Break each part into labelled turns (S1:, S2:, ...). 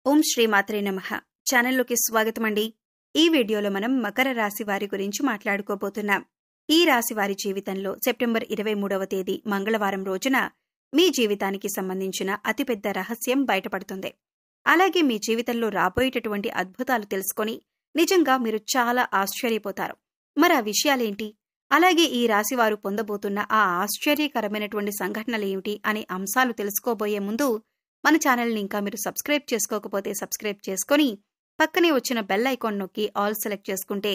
S1: ఓం శ్రీ మాత్రే నమః. ఛానల్లోకి స్వాగతమండి. ఈ వీడియోలో మనం మకర రాశి వారి గురించి మాట్లాడుకోబోతున్నాం. ఈ రాశి వారి జీవితంలో సెప్టెంబర్ 23వ తేదీ మంగళవారం రోజున మీ జీవితానికి సంబంధించిన అతిపెద్ద రహస్యం బయటపడుతుంది. అలాగే మీ జీవితంలో రాబోయేటటువంటి అద్భుతాలు తెలుసుకొని నిజంగా మీరు చాలా ఆశ్చర్యపోతారు. మరి ఆ విషయాలేంటి, అలాగే ఈ రాశివారు పొందబోతున్న ఆ ఆశ్చర్యకరమైనటువంటి సంఘటనలేమిటి అనే అంశాలు తెలుసుకోబోయే ముందు మన ఛానల్ని ఇంకా మీరు సబ్స్క్రైబ్ చేసుకోకపోతే సబ్స్క్రైబ్ చేసుకొని పక్కనే వచ్చిన బెల్ ఐకాన్ నొక్కి ఆల్ సెలెక్ట్ చేసుకుంటే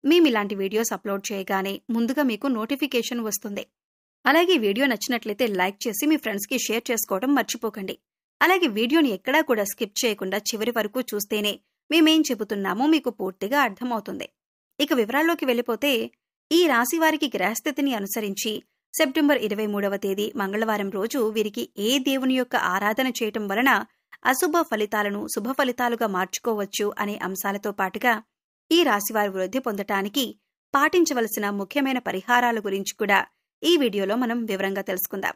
S1: మేమిలాంటి వీడియోస్ అప్లోడ్ చేయగానే ముందుగా మీకు నోటిఫికేషన్ వస్తుంది. అలాగే వీడియో నచ్చినట్లయితే లైక్ చేసి మీ ఫ్రెండ్స్కి షేర్ చేసుకోవడం మర్చిపోకండి. అలాగే వీడియోని ఎక్కడా కూడా స్కిప్ చేయకుండా చివరి వరకు చూస్తేనే మేమేం చెబుతున్నామో మీకు పూర్తిగా అర్థమవుతుంది. ఇక వివరాల్లోకి వెళ్ళిపోతే, ఈ రాశి వారికి గ్రహస్థితిని అనుసరించి సెప్టెంబర్ 23వ తేదీ మంగళవారం రోజు వీరికి ఏ దేవుని యొక్క ఆరాధన చేయటం వలన అశుభ ఫలితాలను శుభ ఫలితాలుగా మార్చుకోవచ్చు అనే అంశాలతో పాటుగా ఈ రాశివారు వృద్ధి పొందటానికి పాటించవలసిన ముఖ్యమైన పరిహారాల గురించి కూడా ఈ వీడియోలో మనం వివరంగా తెలుసుకుందాం.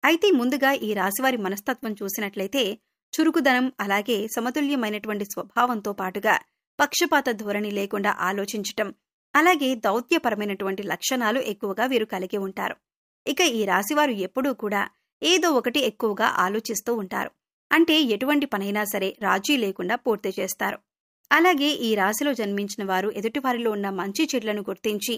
S1: అయితే ముందుగా ఈ రాశివారి మనస్తత్వం చూసినట్లయితే చురుకుదనం, అలాగే సమతుల్యమైనటువంటి స్వభావంతో పాటుగా పక్షపాత ధోరణి లేకుండా ఆలోచించటం, అలాగే దౌత్యపరమైనటువంటి లక్షణాలు ఎక్కువగా వీరు కలిగి ఉంటారు. ఇక ఈ రాశివారు ఎప్పుడూ కూడా ఏదో ఒకటి ఎక్కువగా ఆలోచిస్తూ ఉంటారు. అంటే ఎటువంటి పనైనా సరే రాజీ లేకుండా పూర్తి చేస్తారు. అలాగే ఈ రాశిలో జన్మించిన వారు ఎదుటివారిలో ఉన్న మంచి చెడులను గుర్తించి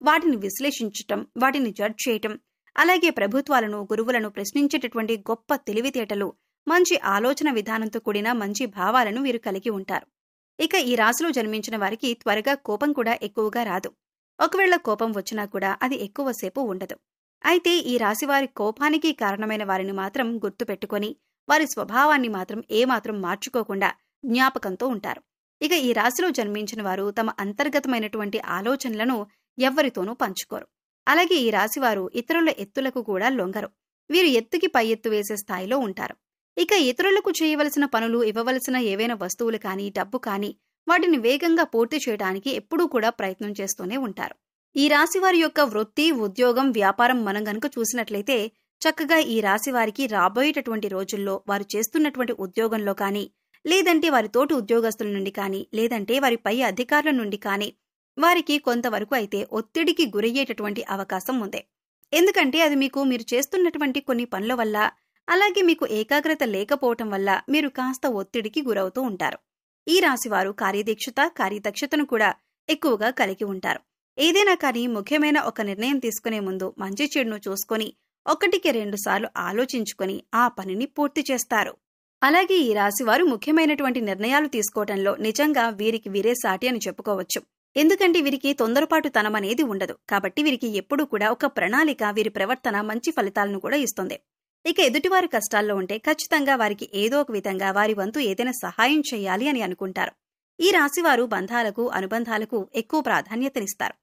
S1: వాటిని విశ్లేషించటం, వాటిని జడ్జ్ చేయటం, అలాగే ప్రభుత్వాలను, గురువులను ప్రశ్నించేటటువంటి గొప్ప తెలివితేటలు, మంచి ఆలోచన విధానంతో కూడిన మంచి భావాలను వీరు కలిగి ఉంటారు. ఇక ఈ రాశిలో జన్మించిన వారికి త్వరగా కోపం కూడా ఎక్కువగా రాదు. ఒకవేళ కోపం వచ్చినా కూడా అది ఎక్కువసేపు ఉండదు. అయితే ఈ రాశివారి కోపానికి కారణమైన వారిని మాత్రం గుర్తుపెట్టుకొని వారి స్వభావాన్ని మాత్రం ఏమాత్రం మార్చుకోకుండా జ్ఞాపకంతో ఉంటారు. ఇక ఈ రాశిలో జన్మించిన వారు తమ అంతర్గతమైనటువంటి ఆలోచనలను ఎవ్వరితోనూ పంచుకోరు. అలాగే ఈ రాశివారు ఇతరుల ఎత్తులకు కూడా లొంగరు. వీరు ఎత్తుకి పై ఎత్తు వేసే స్థాయిలో ఉంటారు. ఇక ఇతరులకు చేయవలసిన పనులు, ఇవ్వవలసిన ఏవైనా వస్తువులు కానీ, డబ్బు కానీ వాటిని వేగంగా పూర్తి చేయడానికి ఎప్పుడూ కూడా ప్రయత్నం చేస్తూనే ఉంటారు. ఈ రాశివారి యొక్క వృత్తి, ఉద్యోగం, వ్యాపారం మనం గనుక చూసినట్లయితే చక్కగా ఈ రాశివారికి రాబోయేటటువంటి రోజుల్లో వారు చేస్తున్నటువంటి ఉద్యోగంలో కానీ, లేదంటే వారి తోటి ఉద్యోగస్తుల నుండి కానీ, లేదంటే వారి పై అధికారుల నుండి కానీ వారికి కొంతవరకు అయితే ఒత్తిడికి గురయ్యేటటువంటి అవకాశం ఉంది. ఎందుకంటే అది మీరు చేస్తున్నటువంటి కొన్ని పనుల వల్ల, అలాగే మీకు ఏకాగ్రత లేకపోవటం వల్ల మీరు కాస్త ఒత్తిడికి గురవుతూ ఉంటారు. ఈ రాశివారు కార్యదీక్షత, కార్యదక్షతను కూడా ఎక్కువగా కలిగి ఉంటారు. ఏదైనా కానీ ముఖ్యమైన ఒక నిర్ణయం తీసుకునే ముందు మంచి చెడును చూసుకొని 1-2 సార్లు ఆలోచించుకొని ఆ పనిని పూర్తి చేస్తారు. అలాగే ఈ రాశివారు ముఖ్యమైనటువంటి నిర్ణయాలు తీసుకోవడంలో నిజంగా వీరికి వీరే సాటి అని చెప్పుకోవచ్చు. ఎందుకంటే వీరికి తొందరపాటు తనమనేది ఉండదు. కాబట్టి వీరికి ఎప్పుడూ కూడా ఒక ప్రణాళిక, వీరి ప్రవర్తన మంచి ఫలితాలను కూడా ఇస్తుంది. ఇక ఎదుటివారి కష్టాల్లో ఉంటే ఖచ్చితంగా వారికి ఏదో ఒక విధంగా వారి వంతు ఏదైనా సహాయం చేయాలి అని అనుకుంటారు. ఈ రాశివారు బంధాలకు, అనుబంధాలకు ఎక్కువ ప్రాధాన్యతనిస్తారు.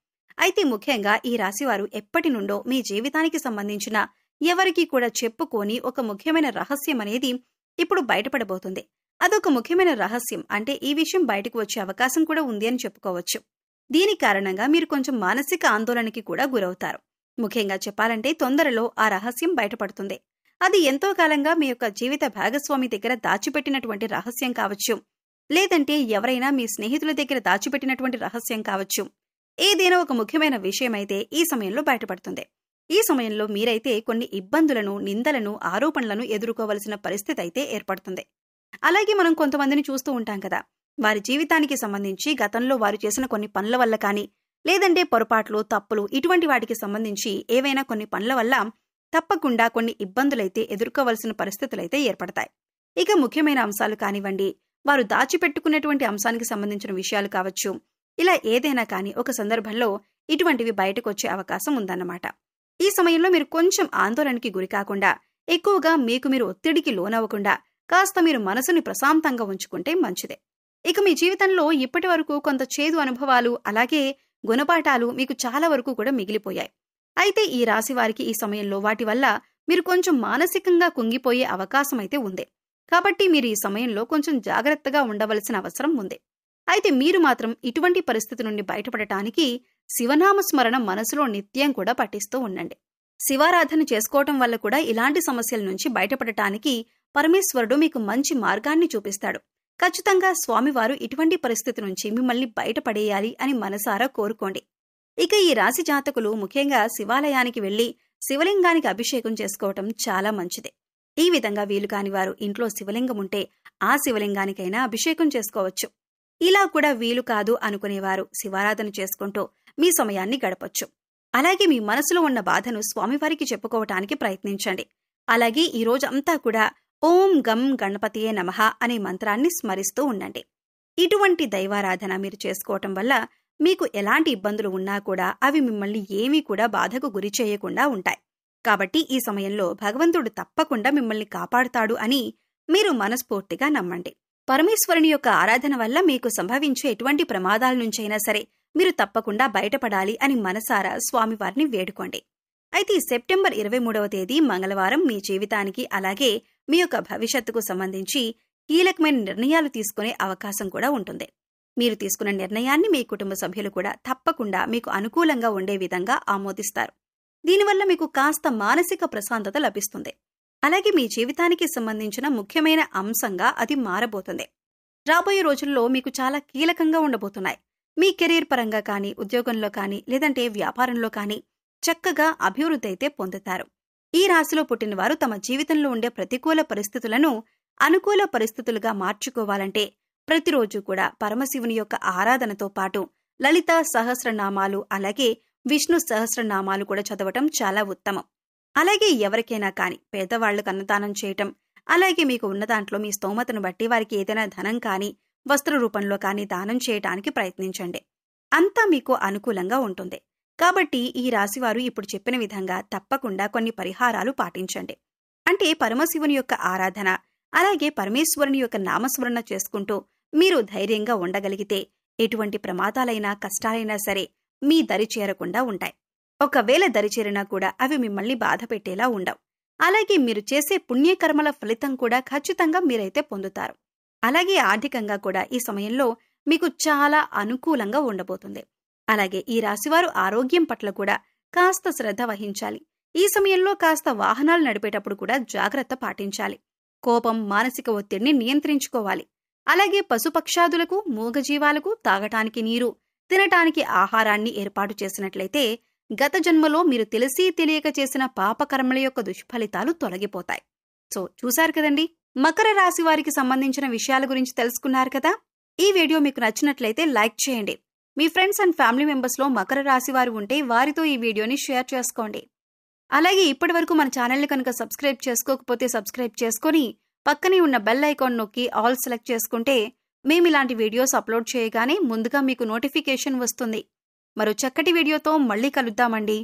S1: అయితే ముఖ్యంగా ఈ రాశివారు ఎప్పటి నుండో మీ జీవితానికి సంబంధించిన ఎవరికీ కూడా చెప్పుకోని ఒక ముఖ్యమైన రహస్యం అనేది ఇప్పుడు బయటపడబోతుంది. అదొక ముఖ్యమైన రహస్యం అంటే ఈ విషయం బయటకు వచ్చే అవకాశం కూడా ఉంది అని చెప్పుకోవచ్చు. దీని కారణంగా మీరు కొంచెం మానసిక ఆందోళనకి కూడా గురవుతారు. ముఖ్యంగా చెప్పాలంటే తొందరలో ఆ రహస్యం బయటపడుతుంది. అది ఎంతో కాలంగా మీ యొక్క జీవిత భాగస్వామి దగ్గర దాచిపెట్టినటువంటి రహస్యం కావచ్చు, లేదంటే ఎవరైనా మీ స్నేహితుల దగ్గర దాచిపెట్టినటువంటి రహస్యం కావచ్చు. ఏదైనా ఒక ముఖ్యమైన విషయమైతే ఈ సమయంలో బయటపడుతుంది. ఈ సమయంలో మీరైతే కొన్ని ఇబ్బందులను, నిందలను, ఆరోపణలను ఎదుర్కోవలసిన పరిస్థితి అయితే ఏర్పడుతుంది. అలాగే మనం కొంతమందిని చూస్తూ ఉంటాం కదా, వారి జీవితానికి సంబంధించి గతంలో వారు చేసిన కొన్ని పనుల వల్ల కానీ, లేదంటే పొరపాట్లు, తప్పులు, ఇటువంటి వాటికి సంబంధించి ఏవైనా కొన్ని పనుల వల్ల తప్పకుండా కొన్ని ఇబ్బందులైతే ఎదుర్కోవలసిన పరిస్థితులైతే ఏర్పడతాయి. ఇక ముఖ్యమైన అంశాలు కానివ్వండి, వారు దాచిపెట్టుకున్నటువంటి అంశానికి సంబంధించిన విషయాలు కావచ్చు, ఇలా ఏదైనా కానీ ఒక సందర్భంలో ఇటువంటివి బయటకొచ్చే అవకాశం ఉందన్నమాట. ఈ సమయంలో మీరు కొంచెం ఆందోళనకి గురికాకుండా, ఎక్కువగా మీకు మీరు ఒత్తిడికి లోనవ్వకుండా కాస్త మీరు మనసుని ప్రశాంతంగా ఉంచుకుంటే మంచిదే. ఇక మీ జీవితంలో ఇప్పటి వరకు కొంత చేదు అనుభవాలు, అలాగే గుణపాఠాలు మీకు చాలా వరకు కూడా మిగిలిపోయాయి. అయితే ఈ రాశి వారికి ఈ సమయంలో వాటి వల్ల మీరు కొంచెం మానసికంగా కుంగిపోయే అవకాశం అయితే ఉంది. కాబట్టి మీరు ఈ సమయంలో కొంచెం జాగ్రత్తగా ఉండవలసిన అవసరం ఉంది. అయితే మీరు మాత్రం ఇటువంటి పరిస్థితి నుండి బయటపడటానికి శివనామస్మరణ మనసులో నిత్యం కూడా పఠిస్తూ ఉండండి. శివారాధన చేసుకోవటం వల్ల కూడా ఇలాంటి సమస్యల నుంచి బయటపడటానికి పరమేశ్వరుడు మీకు మంచి మార్గాన్ని చూపిస్తాడు. ఖచ్చితంగా స్వామివారు ఇటువంటి పరిస్థితి నుంచి మిమ్మల్ని బయటపడేయాలి అని మనసారా కోరుకోండి. ఇక ఈ రాశి జాతకులు ముఖ్యంగా శివాలయానికి వెళ్లి శివలింగానికి అభిషేకం చేసుకోవటం చాలా మంచిది. ఈ విధంగా వీలు కాని వారు ఇంట్లో శివలింగం ఉంటే ఆ శివలింగానికైనా అభిషేకం చేసుకోవచ్చు. ఇలా కూడా వీలు కాదు అనుకునేవారు శివారాధన చేసుకుంటూ మీ సమయాన్ని గడపొచ్చు. అలాగే మీ మనసులో ఉన్న బాధను స్వామివారికి చెప్పుకోవటానికి ప్రయత్నించండి. అలాగే ఈ రోజంతా కూడా ఓం గం గణపతియే నమః అనే మంత్రాన్ని స్మరిస్తూ ఉండండి. ఇటువంటి దైవారాధన మీరు చేసుకోవటం వల్ల మీకు ఎలాంటి ఇబ్బందులు ఉన్నా కూడా అవి మిమ్మల్ని ఏమీ కూడా బాధకు గురి చేయకుండా ఉంటాయి. కాబట్టి ఈ సమయంలో భగవంతుడు తప్పకుండా మిమ్మల్ని కాపాడుతాడు అని మీరు మనస్ఫూర్తిగా నమ్మండి. పరమేశ్వరుని యొక్క ఆరాధన వల్ల మీకు సంభవించే ఎటువంటి ప్రమాదాల నుంచైనా సరే మీరు తప్పకుండా బయటపడాలి అని మనసారా స్వామివారిని వేడుకోండి. అయితే సెప్టెంబర్ 23వ తేదీ మంగళవారం మీ జీవితానికి అలాగే మీ యొక్క భవిష్యత్తుకు సంబంధించి కీలకమైన నిర్ణయాలు తీసుకునే అవకాశం కూడా ఉంటుంది. మీరు తీసుకున్న నిర్ణయాన్ని మీ కుటుంబ సభ్యులు కూడా తప్పకుండా మీకు అనుకూలంగా ఉండే విధంగా ఆమోదిస్తారు. దీనివల్ల మీకు కాస్త మానసిక ప్రశాంతత లభిస్తుంది. అలాగే మీ జీవితానికి సంబంధించిన ముఖ్యమైన అంశంగా అది మారబోతుంది. రాబోయే రోజుల్లో మీకు చాలా కీలకంగా ఉండబోతున్నాయి. మీ కెరీర్ పరంగా కానీ, ఉద్యోగంలో కానీ, లేదంటే వ్యాపారంలో కానీ చక్కగా అభివృద్ధి అయితే పొందుతారు. ఈ రాశిలో పుట్టిన వారు తమ జీవితంలో ఉండే ప్రతికూల పరిస్థితులను అనుకూల పరిస్థితులుగా మార్చుకోవాలంటే ప్రతిరోజు కూడా పరమశివుని యొక్క ఆరాధనతో పాటు లలిత సహస్రనామాలు అలాగే విష్ణు సహస్రనామాలు కూడా చదవటం చాలా ఉత్తమం. అలాగే ఎవరికైనా కాని పేదవాళ్లకు అన్నదానం చేయటం, అలాగే మీకు ఉన్న దాంట్లో మీ స్తోమతను బట్టి వారికి ఏదైనా ధనం కానీ వస్త్ర రూపంలో కానీ దానం చేయటానికి ప్రయత్నించండి. అంతా మీకు అనుకూలంగా ఉంటుంది. కాబట్టి ఈ రాశివారు ఇప్పుడు చెప్పిన విధంగా తప్పకుండా కొన్ని పరిహారాలు పాటించండి. అంటే పరమశివుని యొక్క ఆరాధన అలాగే పరమేశ్వరుని యొక్క నామస్మరణ చేసుకుంటూ మీరు ధైర్యంగా ఉండగలిగితే ఎటువంటి ప్రమాదాలైనా కష్టాలైనా సరే మీ దరి చేరకుండా ఉంటాయి. ఒకవేళ దరిచేరినా కూడా అవి మిమ్మల్ని బాధ పెట్టేలా ఉండవు. అలాగే మీరు చేసే పుణ్యకర్మల ఫలితం కూడా ఖచ్చితంగా మీరైతే పొందుతారు. అలాగే ఆర్థికంగా కూడా ఈ సమయంలో మీకు చాలా అనుకూలంగా ఉండబోతుంది. అలాగే ఈ రాశివారు ఆరోగ్యం పట్ల కూడా కాస్త శ్రద్ధ వహించాలి. ఈ సమయంలో కాస్త వాహనాలు నడిపేటప్పుడు కూడా జాగ్రత్త పాటించాలి. కోపం, మానసిక ఒత్తిడిని నియంత్రించుకోవాలి. అలాగే పశుపక్షాదులకు, మూగజీవాలకు తాగటానికి నీరు, తినటానికి ఆహారాన్ని ఏర్పాటు చేసినట్లయితే గత జన్మలో మీరు తెలిసి తెలియక చేసిన పాపకర్మల యొక్క దుష్ఫలితాలు తొలగిపోతాయి. సో చూశారు కదండి, మకర రాశి వారికి సంబంధించిన విషయాల గురించి తెలుసుకున్నారు కదా. ఈ వీడియో మీకు నచ్చినట్లయితే లైక్ చేయండి. మీ ఫ్రెండ్స్ అండ్ ఫ్యామిలీ మెంబర్స్లో మకర రాశి వారు ఉంటే వారితో ఈ వీడియోని షేర్ చేసుకోండి. అలాగే ఇప్పటి వరకు మన ఛానల్ని కనుక సబ్స్క్రైబ్ చేసుకోకపోతే సబ్స్క్రైబ్ చేసుకొని పక్కనే ఉన్న బెల్ ఐకాన్ నొక్కి ఆల్ సెలెక్ట్ చేసుకుంటే మేము ఇలాంటి వీడియోస్ అప్లోడ్ చేయగానే ముందుగా మీకు నోటిఫికేషన్ వస్తుంది. మరో చక్కటి వీడియోతో మళ్ళీ కలుద్దామండి.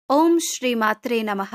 S1: ఓం శ్రీ మాత్రే నమః.